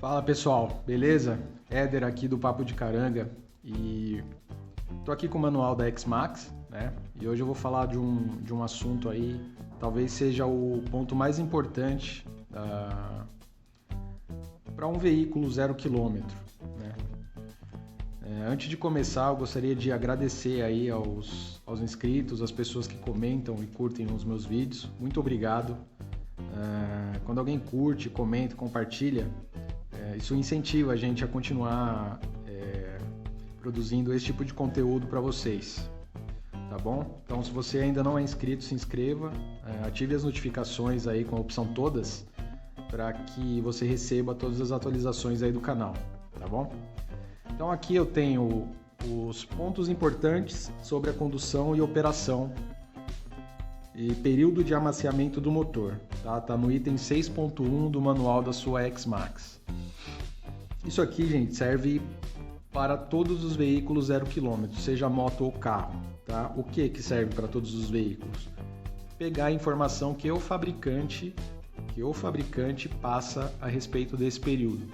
Fala pessoal, beleza? Éder aqui do Papo de Caranga e tô aqui com o manual da X-Max, né? E hoje eu vou falar de um assunto aí, talvez seja o ponto mais importante para um veículo 0 km, né? Antes de começar, eu gostaria de agradecer aí aos inscritos, às pessoas que comentam e curtem os meus vídeos. Muito obrigado. Quando alguém curte, comenta, compartilha, isso incentiva a gente a continuar produzindo esse tipo de conteúdo para vocês, tá bom? Então, se você ainda não é inscrito, se inscreva, ative as notificações aí com a opção todas, para que você receba todas as atualizações aí do canal, tá bom? Então aqui eu tenho os pontos importantes sobre a condução e operação e período de amaciamento do motor, tá? Tá no item 6.1 do manual da sua X-Max. Isso aqui, gente, serve para todos os veículos 0 km, seja moto ou carro, tá? O que serve para todos os veículos? Pegar a informação que o fabricante passa a respeito desse período.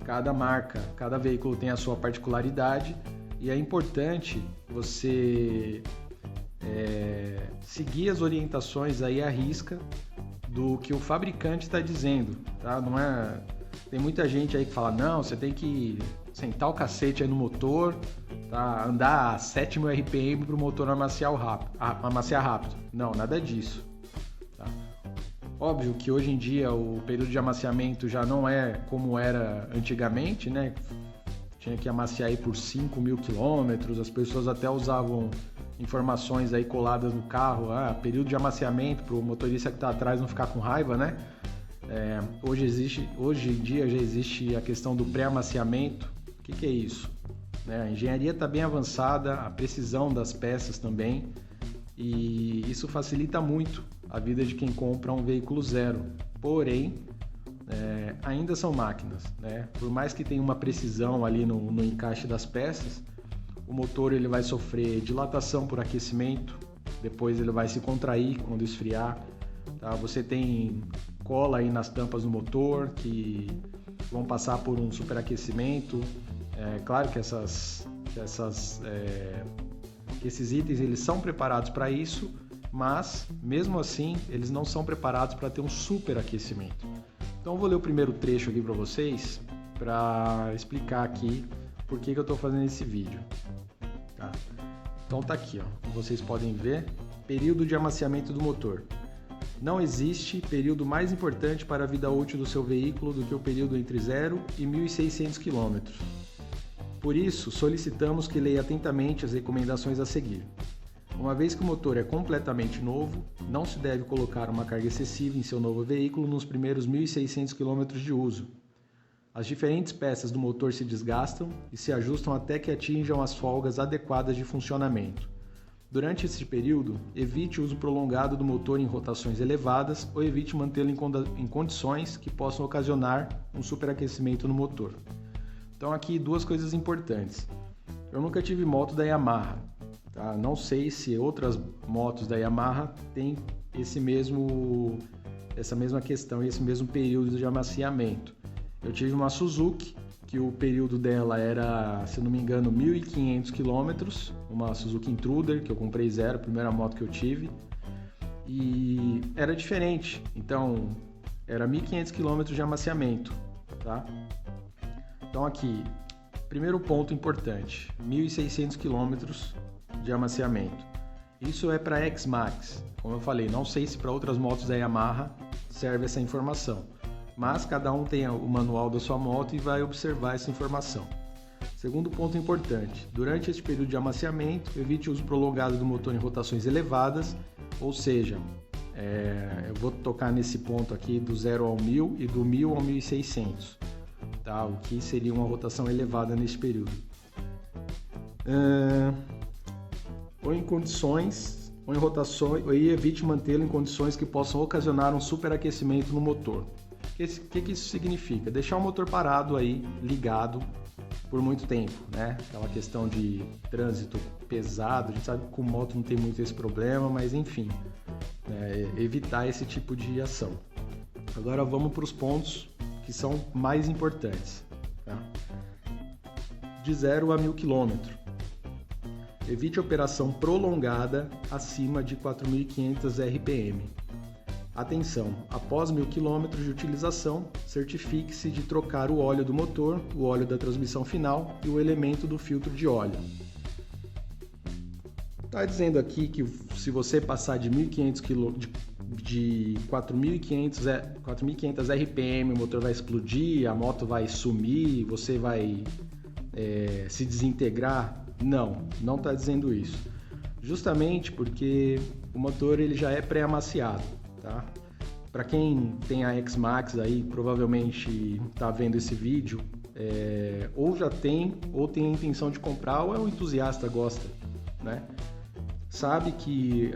Cada marca, cada veículo tem a sua particularidade e é importante você seguir as orientações aí à risca do que o fabricante está dizendo, tá? Não é... Tem muita gente aí que fala, não, você tem que sentar o cacete aí no motor, tá? Andar a 7.000 RPM para o motor amaciar rápido. Não, nada disso. Tá? Óbvio que hoje em dia o período de amaciamento já não é como era antigamente, né? Tinha que amaciar aí por 5.000 quilômetros, as pessoas até usavam informações aí coladas no carro, período de amaciamento para o motorista que está atrás não ficar com raiva, né? Hoje em dia já existe a questão do pré-amaciamento. O que é isso? A engenharia está bem avançada, a precisão das peças também, e isso facilita muito a vida de quem compra um veículo zero. Porém, ainda são máquinas, né? Por mais que tenha uma precisão ali no encaixe das peças, o motor ele vai sofrer dilatação por aquecimento, depois ele vai se contrair quando esfriar. Tá? Você tem cola aí nas tampas do motor que vão passar por um superaquecimento. Claro que esses itens eles são preparados para isso, mas mesmo assim eles não são preparados para ter um superaquecimento. Então eu vou ler o primeiro trecho aqui para vocês para explicar aqui por que eu estou fazendo esse vídeo. Tá? Então tá aqui, ó, como vocês podem ver, período de amaciamento do motor. Não existe período mais importante para a vida útil do seu veículo do que o período entre 0 e 1.600 km. Por isso, solicitamos que leia atentamente as recomendações a seguir. Uma vez que o motor é completamente novo, não se deve colocar uma carga excessiva em seu novo veículo nos primeiros 1.600 km de uso. As diferentes peças do motor se desgastam e se ajustam até que atinjam as folgas adequadas de funcionamento. Durante esse período, evite o uso prolongado do motor em rotações elevadas ou evite mantê-lo em condições que possam ocasionar um superaquecimento no motor. Então aqui duas coisas importantes. Eu nunca tive moto da Yamaha, tá? Não sei se outras motos da Yamaha têm essa mesma questão, esse mesmo período de amaciamento. Eu tive uma Suzuki, que o período dela era, se não me engano, 1.500 km, uma Suzuki Intruder, que eu comprei zero, a primeira moto que eu tive, e era diferente, então era 1.500 km de amaciamento, tá? Então aqui, primeiro ponto importante, 1.600 km de amaciamento. Isso é para X-Max, como eu falei, não sei se para outras motos da Yamaha serve essa informação. Mas cada um tem o manual da sua moto e vai observar essa informação. Segundo ponto importante, durante este período de amaciamento, evite o uso prolongado do motor em rotações elevadas, ou seja, eu vou tocar nesse ponto aqui do 0 ao 1.000 e do 1.000 ao 1.600, tá? O que seria uma rotação elevada nesse período. Ou em condições, ou em rotações, e evite mantê-lo em condições que possam ocasionar um superaquecimento no motor. O que isso significa? Deixar o motor parado aí, ligado, por muito tempo, né? Aquela questão de trânsito pesado, a gente sabe que com moto não tem muito esse problema, mas enfim, evitar esse tipo de ação. Agora vamos para os pontos que são mais importantes. Tá? De 0 a 1000 km. Evite operação prolongada acima de 4.500 RPM. Atenção, após 1000 km de utilização, certifique-se de trocar o óleo do motor, o óleo da transmissão final e o elemento do filtro de óleo. Está dizendo aqui que se você passar de 1.500 km, de 4.500 RPM, o motor vai explodir, a moto vai sumir, você vai se desintegrar. Não está dizendo isso. Justamente porque o motor ele já é pré-amaciado, tá? Para quem tem a X-Max aí, provavelmente está vendo esse vídeo, ou já tem, ou tem a intenção de comprar, ou é um entusiasta, gosta, né? Sabe que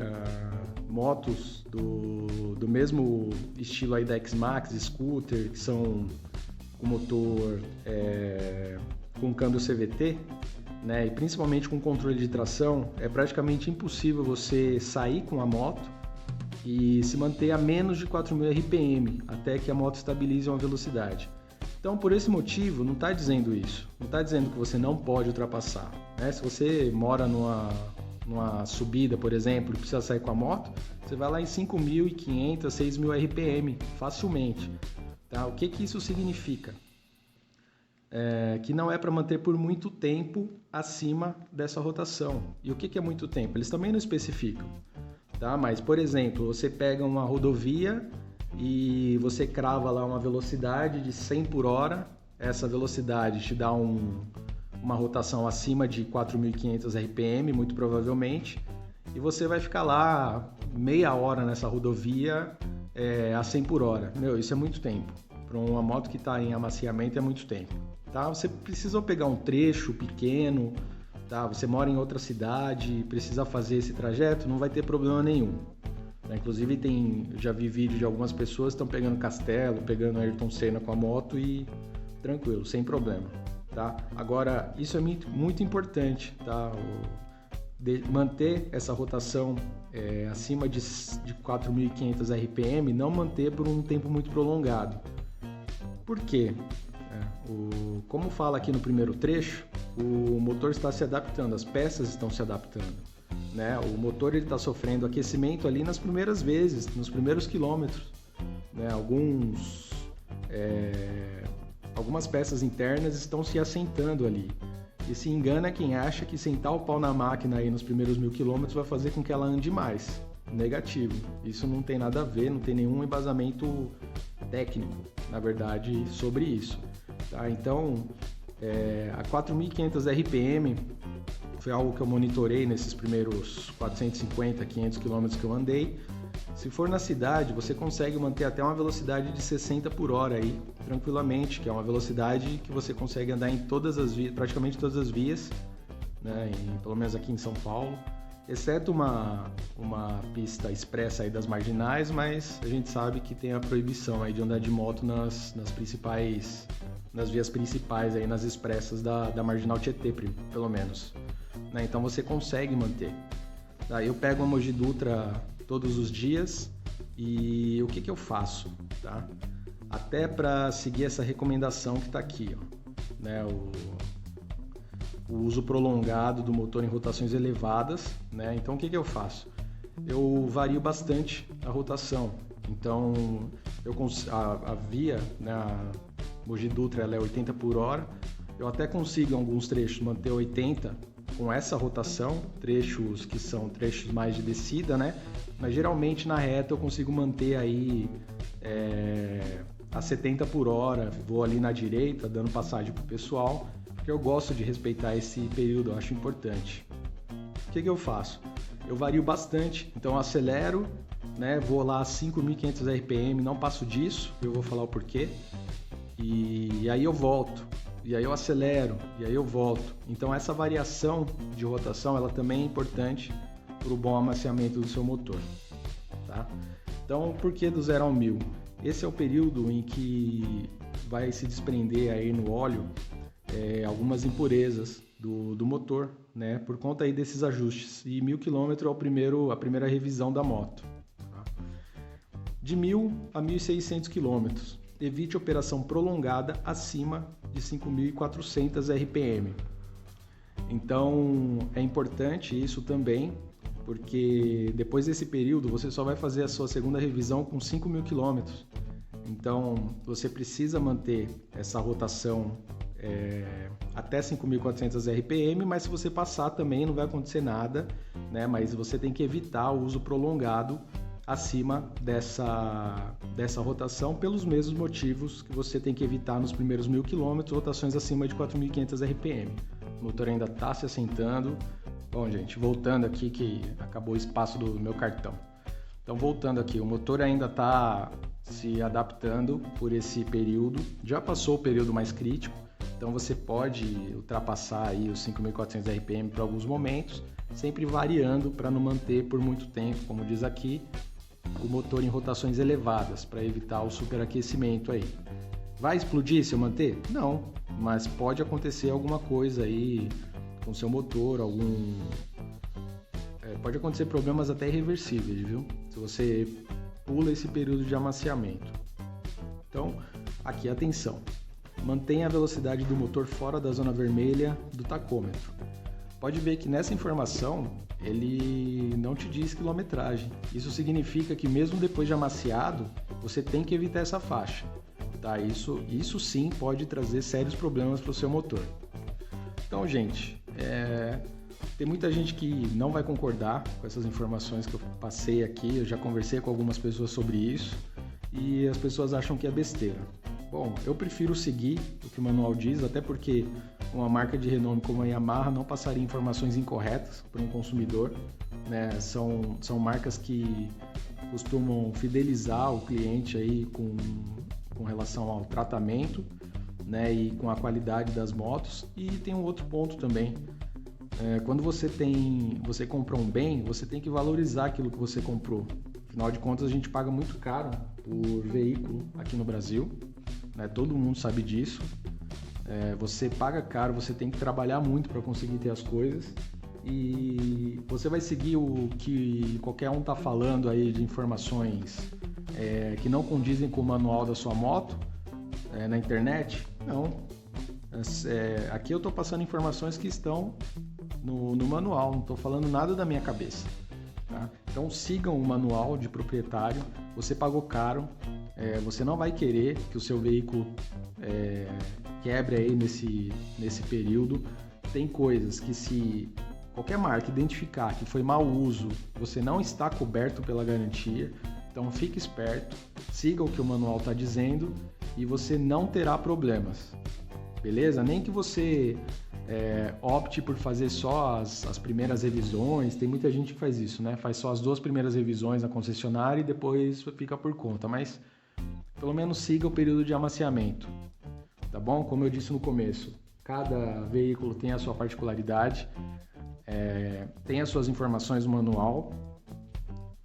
motos do mesmo estilo aí da X-Max, Scooter, que são com motor com câmbio CVT, né, e principalmente com controle de tração, é praticamente impossível você sair com a moto e se manter a menos de 4.000 RPM até que a moto estabilize uma velocidade. Então, por esse motivo, não está dizendo isso. Não está dizendo que você não pode ultrapassar, né? Se você mora numa subida, por exemplo, e precisa sair com a moto, você vai lá em 5.500, 6.000 RPM facilmente. Tá? O que isso significa? Que não é para manter por muito tempo acima dessa rotação. E o que é muito tempo? Eles também não especificam. Tá? Mas, por exemplo, você pega uma rodovia e você crava lá uma velocidade de 100 por hora, essa velocidade te dá uma rotação acima de 4.500 RPM, muito provavelmente, e você vai ficar lá meia hora nessa rodovia a 100 por hora. Isso é muito tempo. Para uma moto que está em amaciamento é muito tempo. Tá? Você precisa pegar um trecho pequeno, tá? Você mora em outra cidade, precisa fazer esse trajeto, não vai ter problema nenhum. Tá? Inclusive já vi vídeo de algumas pessoas que estão pegando Castelo, pegando Ayrton Senna com a moto e tranquilo, sem problema. Tá? Agora, isso é muito importante, tá? Manter essa rotação acima de 4.500 RPM, não manter por um tempo muito prolongado. Por quê? Como fala aqui no primeiro trecho, o motor está se adaptando, as peças estão se adaptando, né? O motor está sofrendo aquecimento ali nas primeiras vezes, nos primeiros quilômetros, né? Algumas peças internas estão se assentando ali. E se engana quem acha que sentar o pau na máquina aí nos primeiros 1000 km vai fazer com que ela ande mais. Negativo. Isso não tem nada a ver, não tem nenhum embasamento técnico, na verdade, sobre isso. Tá? Então, a 4.500 RPM foi algo que eu monitorei nesses primeiros 450, 500 km que eu andei. Se for na cidade, você consegue manter até uma velocidade de 60 por hora aí, tranquilamente, que é uma velocidade que você consegue andar em todas as vias, praticamente todas as vias, né, pelo menos aqui em São Paulo, exceto uma pista expressa aí das marginais, mas a gente sabe que tem a proibição aí de andar de moto nas vias principais aí, nas expressas da Marginal Tietê, pelo menos. Né, então você consegue manter. Tá, eu pego a Mogi Dutra todos os dias e o que eu faço, tá? Até para seguir essa recomendação que está aqui, ó, né? O uso prolongado do motor em rotações elevadas, né? Então o que eu faço? Eu vario bastante a rotação. Então a via, né, a Mogi Dutra, ela é 80 por hora. Eu até consigo em alguns trechos manter 80 com essa rotação, trechos que são trechos mais de descida, né? Mas geralmente na reta eu consigo manter aí a 70 por hora, vou ali na direita dando passagem pro pessoal, porque eu gosto de respeitar esse período, eu acho importante. O que eu faço? Eu vario bastante, então eu acelero, né? Vou lá a 5.500 RPM, não passo disso, eu vou falar o porquê, e aí eu volto. E aí eu acelero, e aí eu volto. Então essa variação de rotação, ela também é importante para o bom amaciamento do seu motor. Tá? Então, por que do 0 ao 1000? Esse é o período em que vai se desprender aí no óleo algumas impurezas do motor, né? Por conta aí desses ajustes. E 1000 km é a primeira revisão da moto. Tá? De 1000 a 1.600 km. evite operação prolongada acima de 5.400 RPM. Então é importante isso também, porque depois desse período você só vai fazer a sua segunda revisão com 5.000 km. Então você precisa manter essa rotação até 5.400 RPM, mas se você passar também não vai acontecer nada, né? Mas você tem que evitar o uso prolongado acima dessa rotação pelos mesmos motivos que você tem que evitar nos primeiros 1.000 km, rotações acima de 4.500 RPM. O motor ainda está se assentando. Bom, gente, voltando aqui que acabou o espaço do meu cartão. Então, voltando aqui, o motor ainda está se adaptando por esse período. Já passou o período mais crítico, então você pode ultrapassar aí os 5.400 RPM por alguns momentos, sempre variando para não manter por muito tempo, como diz aqui, o motor em rotações elevadas, para evitar o superaquecimento aí. Vai explodir se eu manter? Não, mas pode acontecer alguma coisa aí com seu motor, pode acontecer problemas até irreversíveis, viu? Se você pula esse período de amaciamento. Então, aqui, atenção. Mantenha a velocidade do motor fora da zona vermelha do tacômetro. Pode ver que nessa informação ele não te diz quilometragem. Isso significa que mesmo depois de amaciado, você tem que evitar essa faixa. Tá? Isso sim pode trazer sérios problemas para o seu motor. Então, gente, tem muita gente que não vai concordar com essas informações que eu passei aqui. Eu já conversei com algumas pessoas sobre isso e as pessoas acham que é besteira. Bom, eu prefiro seguir o que o manual diz, até porque uma marca de renome como a Yamaha não passaria informações incorretas para um consumidor, né? São marcas que costumam fidelizar o cliente aí com relação ao tratamento, né? E com a qualidade das motos. E tem um outro ponto também. Quando você compra um bem, você tem que valorizar aquilo que você comprou. Afinal de contas, a gente paga muito caro por veículo aqui no Brasil. Né? Todo mundo sabe disso. Você paga caro, você tem que trabalhar muito para conseguir ter as coisas e você vai seguir o que qualquer um está falando aí de informações que não condizem com o manual da sua moto na internet? Não. Aqui eu estou passando informações que estão no manual, não estou falando nada da minha cabeça. Tá? Então sigam o manual de proprietário, você pagou caro. Você não vai querer que o seu veículo quebre aí nesse período. Tem coisas que se qualquer marca identificar que foi mau uso, você não está coberto pela garantia. Então fique esperto, siga o que o manual está dizendo e você não terá problemas. Beleza? Nem que você opte por fazer só as primeiras revisões. Tem muita gente que faz isso, né? Faz só as 2 primeiras revisões na concessionária e depois fica por conta. Mas pelo menos siga o período de amaciamento, tá bom? Como eu disse no começo, cada veículo tem a sua particularidade, tem as suas informações no manual.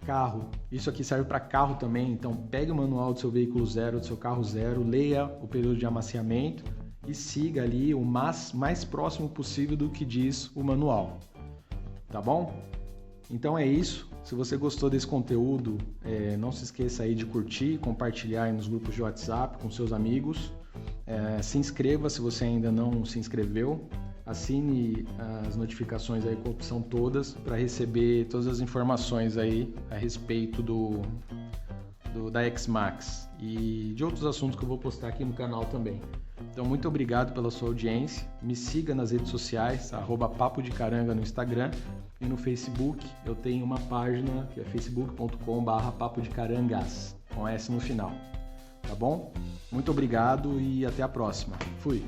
Carro, isso aqui serve para carro também, então pegue o manual do seu veículo zero, do seu carro zero, leia o período de amaciamento e siga ali o mais próximo possível do que diz o manual, tá bom? Então é isso. Se você gostou desse conteúdo, não se esqueça aí de curtir, compartilhar aí nos grupos de WhatsApp com seus amigos. Se inscreva se você ainda não se inscreveu. Assine as notificações aí com a opção todas para receber todas as informações aí a respeito da X-Max e de outros assuntos que eu vou postar aqui no canal também. Então, muito obrigado pela sua audiência. Me siga nas redes sociais, @Papo de Caranga no Instagram e no Facebook. Eu tenho uma página que é facebook.com/Papo de Carangas, com S no final. Tá bom? Muito obrigado e até a próxima. Fui!